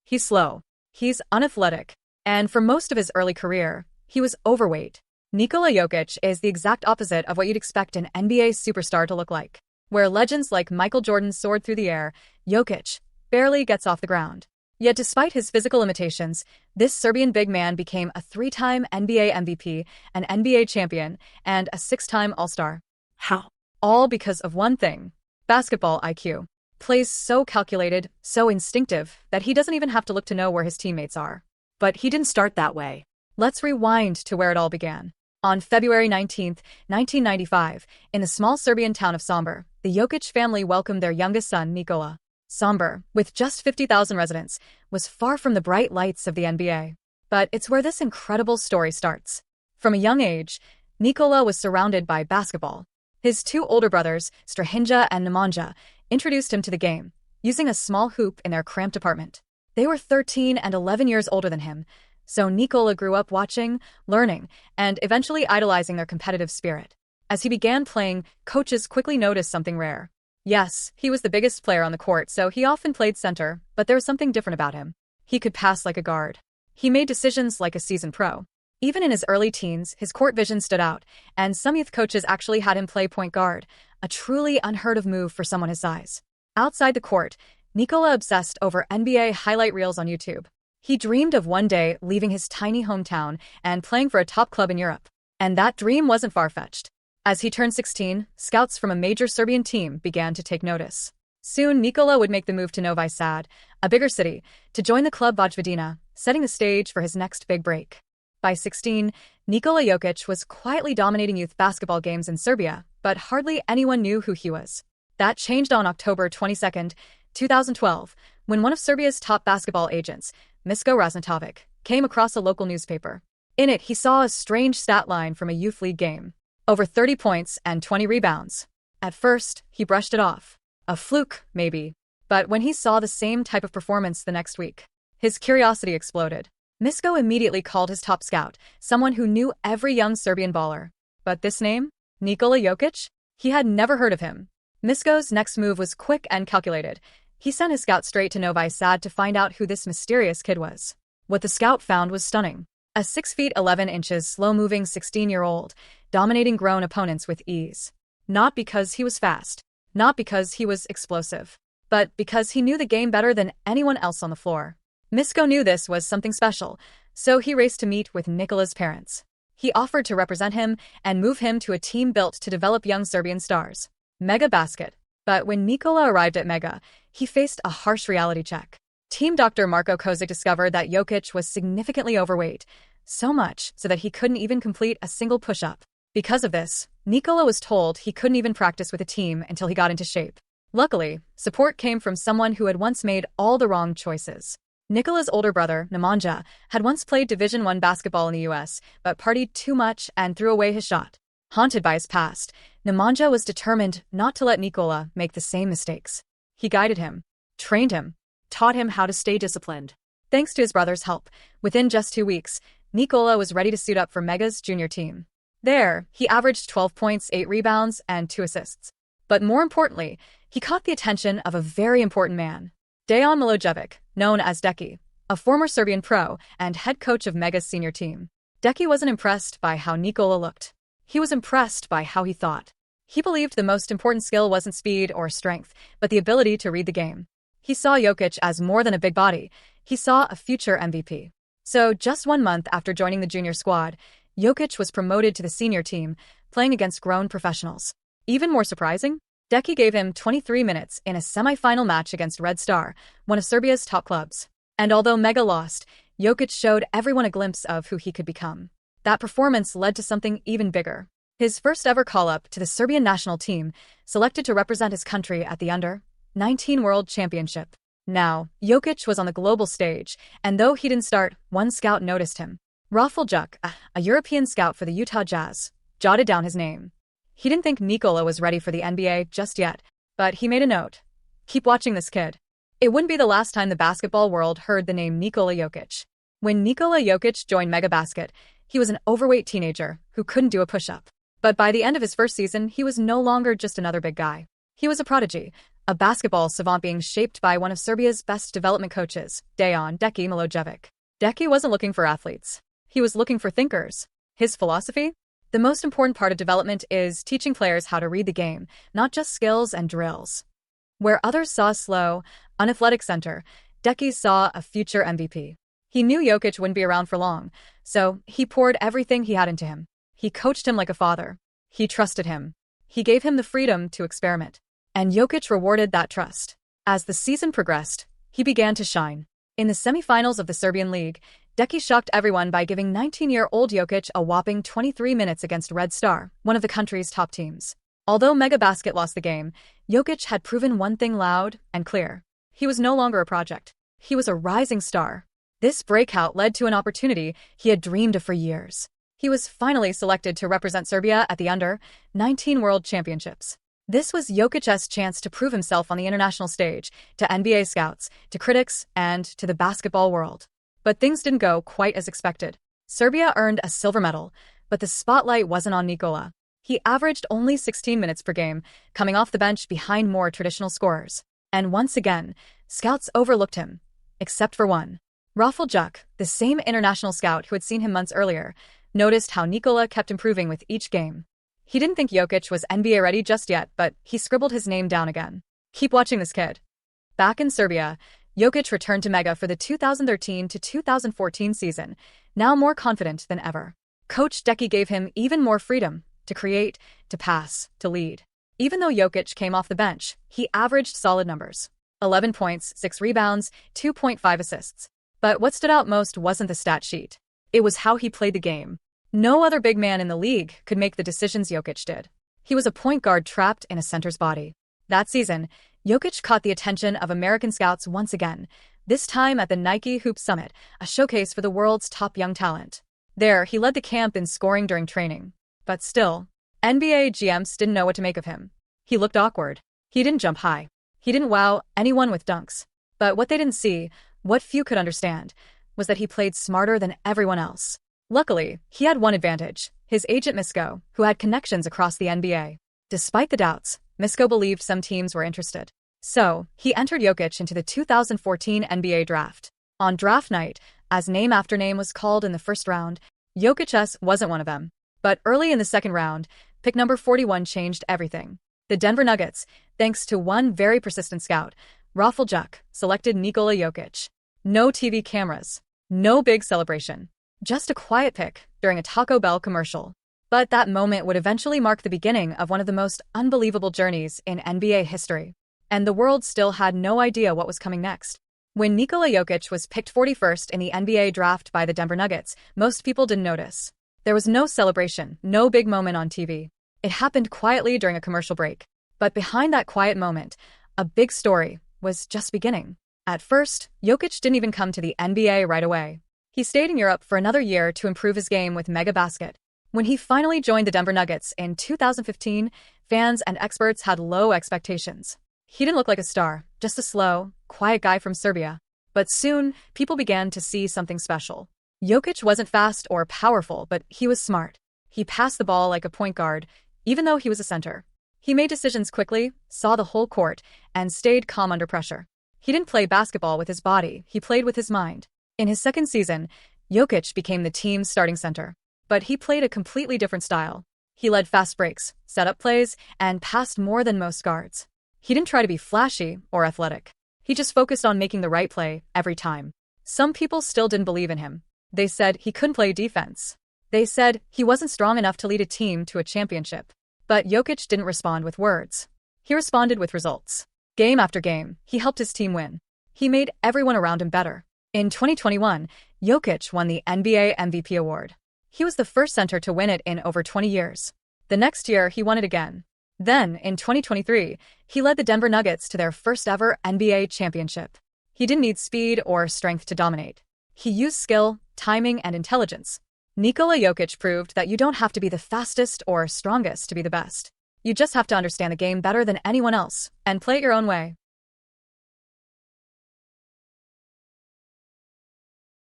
He's slow. He's unathletic. And for most of his early career, he was overweight. Nikola Jokic is the exact opposite of what you'd expect an NBA superstar to look like. Where legends like Michael Jordan soared through the air, Jokic barely gets off the ground. Yet despite his physical limitations, this Serbian big man became a 3-time NBA MVP, an NBA champion, and a 6-time All-Star. How? All because of one thing: basketball IQ. Plays so calculated, so instinctive, that he doesn't even have to look to know where his teammates are. But he didn't start that way. Let's rewind to where it all began. On February 19, 1995, in the small Serbian town of Sombor, the Jokic family welcomed their youngest son, Nikola. Sombor, with just 50,000 residents, was far from the bright lights of the NBA. But it's where this incredible story starts. From a young age, Nikola was surrounded by basketball. His two older brothers, Strahinja and Nemanja, introduced him to the game, using a small hoop in their cramped apartment. They were 13 and 11 years older than him, so Nikola grew up watching, learning, and eventually idolizing their competitive spirit. As he began playing, coaches quickly noticed something rare. Yes, he was the biggest player on the court, so he often played center, but there was something different about him. He could pass like a guard. He made decisions like a seasoned pro. Even in his early teens, his court vision stood out, and some youth coaches actually had him play point guard, a truly unheard-of move for someone his size. Outside the court, Nikola obsessed over NBA highlight reels on YouTube. He dreamed of one day leaving his tiny hometown and playing for a top club in Europe. And that dream wasn't far-fetched. As he turned 16, scouts from a major Serbian team began to take notice. Soon, Nikola would make the move to Novi Sad, a bigger city, to join the club Vojvodina, setting the stage for his next big break. By 16, Nikola Jokic was quietly dominating youth basketball games in Serbia, but hardly anyone knew who he was. That changed on October 22, 2012, when one of Serbia's top basketball agents, Misko Raznatovic, came across a local newspaper. In it, he saw a strange stat line from a youth league game. Over 30 points and 20 rebounds. At first, he brushed it off. A fluke, maybe. But when he saw the same type of performance the next week, his curiosity exploded. Misko immediately called his top scout, someone who knew every young Serbian baller. But this name? Nikola Jokic? He had never heard of him. Misko's next move was quick and calculated. He sent his scout straight to Novi Sad to find out who this mysterious kid was. What the scout found was stunning. A 6 feet 11 inches slow-moving 16-year-old, dominating grown opponents with ease. Not because he was fast, not because he was explosive, but because he knew the game better than anyone else on the floor. Misko knew this was something special, so he raced to meet with Nikola's parents. He offered to represent him and move him to a team built to develop young Serbian stars, Mega Basket. But when Nikola arrived at Mega, he faced a harsh reality check. Team doctor Marko Kozic discovered that Jokic was significantly overweight, so much so that he couldn't even complete a single push-up. Because of this, Nikola was told he couldn't even practice with a team until he got into shape. Luckily, support came from someone who had once made all the wrong choices. Nikola's older brother, Nemanja, had once played Division I basketball in the US, but partied too much and threw away his shot. Haunted by his past, Nemanja was determined not to let Nikola make the same mistakes. He guided him, trained him, taught him how to stay disciplined. Thanks to his brother's help, within just 2 weeks, Nikola was ready to suit up for Mega's junior team. There, he averaged 12 points, 8 rebounds, and 2 assists. But more importantly, he caught the attention of a very important man, Dejan Milojevic, known as Deki, a former Serbian pro and head coach of Mega's senior team. Deki wasn't impressed by how Nikola looked. He was impressed by how he thought. He believed the most important skill wasn't speed or strength, but the ability to read the game. He saw Jokic as more than a big body. He saw a future MVP. So just 1 month after joining the junior squad, Jokic was promoted to the senior team, playing against grown professionals. Even more surprising, Deki gave him 23 minutes in a semi-final match against Red Star, one of Serbia's top clubs. And although Mega lost, Jokic showed everyone a glimpse of who he could become. That performance led to something even bigger. His first ever call-up to the Serbian national team, selected to represent his country at the Under-19 World Championship. Now, Jokic was on the global stage, and though he didn't start, one scout noticed him. Rafal Juk, a European scout for the Utah Jazz, jotted down his name. He didn't think Nikola was ready for the NBA just yet, but he made a note. Keep watching this kid. It wouldn't be the last time the basketball world heard the name Nikola Jokic. When Nikola Jokic joined Mega Basket, he was an overweight teenager who couldn't do a push-up. But by the end of his first season, he was no longer just another big guy. He was a prodigy, a basketball savant being shaped by one of Serbia's best development coaches, Dejan Deki Milojevic. Deki wasn't looking for athletes. He was looking for thinkers. His philosophy? The most important part of development is teaching players how to read the game, not just skills and drills. Where others saw a slow, unathletic center, Deki saw a future MVP. He knew Jokic wouldn't be around for long, so he poured everything he had into him. He coached him like a father. He trusted him. He gave him the freedom to experiment. And Jokic rewarded that trust. As the season progressed, he began to shine. In the semifinals of the Serbian League, Deki shocked everyone by giving 19-year-old Jokic a whopping 23 minutes against Red Star, one of the country's top teams. Although Mega Basket lost the game, Jokic had proven one thing loud and clear. He was no longer a project. He was a rising star. This breakout led to an opportunity he had dreamed of for years. He was finally selected to represent Serbia at the Under-19 World Championships. This was Jokic's chance to prove himself on the international stage, to NBA scouts, to critics, and to the basketball world. But things didn't go quite as expected. Serbia earned a silver medal, but the spotlight wasn't on Nikola. He averaged only 16 minutes per game, coming off the bench behind more traditional scorers. And once again, scouts overlooked him, except for one. Rafal Juk, the same international scout who had seen him months earlier, noticed how Nikola kept improving with each game. He didn't think Jokic was NBA ready just yet, but he scribbled his name down again. Keep watching this kid. Back in Serbia, Jokic returned to Mega for the 2013 to 2014 season, now more confident than ever. Coach Deki gave him even more freedom to create, to pass, to lead. Even though Jokic came off the bench, he averaged solid numbers. 11 points, 6 rebounds, 2.5 assists. But what stood out most wasn't the stat sheet. It was how he played the game. No other big man in the league could make the decisions Jokic did. He was a point guard trapped in a center's body. That season, Jokic caught the attention of American scouts once again, this time at the Nike Hoop Summit, a showcase for the world's top young talent. There, he led the camp in scoring during training. But still, NBA GMs didn't know what to make of him. He looked awkward. He didn't jump high. He didn't wow anyone with dunks. But what they didn't see, what few could understand, was that he played smarter than everyone else. Luckily, he had one advantage, his agent Misko, who had connections across the NBA. Despite the doubts, Misko believed some teams were interested. So, he entered Jokic into the 2014 NBA draft. On draft night, as name after name was called in the first round, Jokic wasn't one of them. But early in the second round, pick number 41 changed everything. The Denver Nuggets, thanks to one very persistent scout, Rafal Juk, selected Nikola Jokic. No TV cameras. No big celebration. Just a quiet pick during a Taco Bell commercial. But that moment would eventually mark the beginning of one of the most unbelievable journeys in NBA history. And the world still had no idea what was coming next. When Nikola Jokic was picked 41st in the NBA draft by the Denver Nuggets, most people didn't notice. There was no celebration, no big moment on TV. It happened quietly during a commercial break. But behind that quiet moment, a big story was just beginning. At first, Jokic didn't even come to the NBA right away. He stayed in Europe for another year to improve his game with Mega Basket. When he finally joined the Denver Nuggets in 2015, fans and experts had low expectations. He didn't look like a star, just a slow, quiet guy from Serbia. But soon, people began to see something special. Jokic wasn't fast or powerful, but he was smart. He passed the ball like a point guard, even though he was a center. He made decisions quickly, saw the whole court, and stayed calm under pressure. He didn't play basketball with his body, he played with his mind. In his second season, Jokic became the team's starting center. But he played a completely different style. He led fast breaks, set up plays, and passed more than most guards. He didn't try to be flashy or athletic. He just focused on making the right play every time. Some people still didn't believe in him. They said he couldn't play defense. They said he wasn't strong enough to lead a team to a championship. But Jokic didn't respond with words. He responded with results. Game after game, he helped his team win. He made everyone around him better. In 2021, Jokic won the NBA MVP award. He was the first center to win it in over 20 years. The next year, he won it again. Then, in 2023, he led the Denver Nuggets to their first ever NBA championship. He didn't need speed or strength to dominate. He used skill, timing, and intelligence. Nikola Jokic proved that you don't have to be the fastest or strongest to be the best. You just have to understand the game better than anyone else and play it your own way.